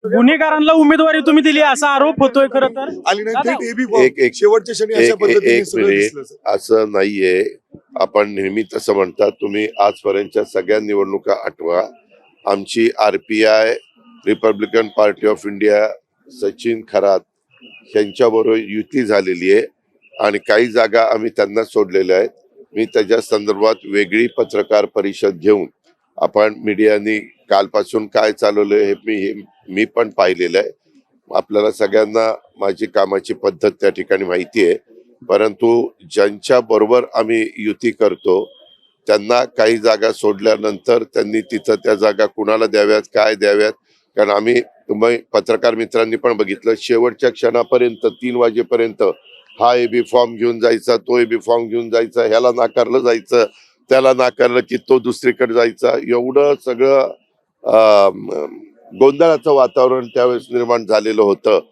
गुन्हेगारांना उमेदवारी तुम्ही दिली असा आरोप होतोय खरं तर. आली नाही दादा, थेट एबी फॉर्म शेवटच्या क्षणी अशा पद्धतीने एक सगळं मिनिट, दिसलं, सर. असं नाहीये. आपण नेहमी तसं म्हणतात. तुम्ही आजपर्यंतच्या सगळ्या निवडणुका आठवा. आमची RPI, Republican party of India, Sachin Kharat यांच्याबरोबर युती झालेली आहे आणि काही जागा आम्ही त्यांना सोडलेल्या आहेत. मी त्याच्या संदर्भात वेगळी पत्रकार परिषद घेऊन आपण मीडियानी कालपासून काय चालवलंय हे मी पण पाहिलेलं आहे. आपल्याला सगळ्यांना माझी कामाची पद्धत त्या ठिकाणी माहिती आहे. परंतु ज्यांच्या बरोबर आम्ही युती करतो त्यांना काही जागा सोडल्यानंतर त्यांनी तिथं त्या जागा कुणाला द्याव्यात, काय द्याव्यात, कारण आम्ही तुम्ही पत्रकार मित्रांनी पण बघितलं शेवटच्या क्षणापर्यंत 3 वाजेपर्यंत हा एबी फॉर्म घेऊन जायचा, तो एबी फॉर्म घेऊन जायचा, ह्याला नाकारलं जायचं, त्याला नाकारलं की तो दुसरीकडे जायचा. एवढं सगळं गोंधळाचं वातावरण त्यावेळेस निर्माण झालेलं होतं.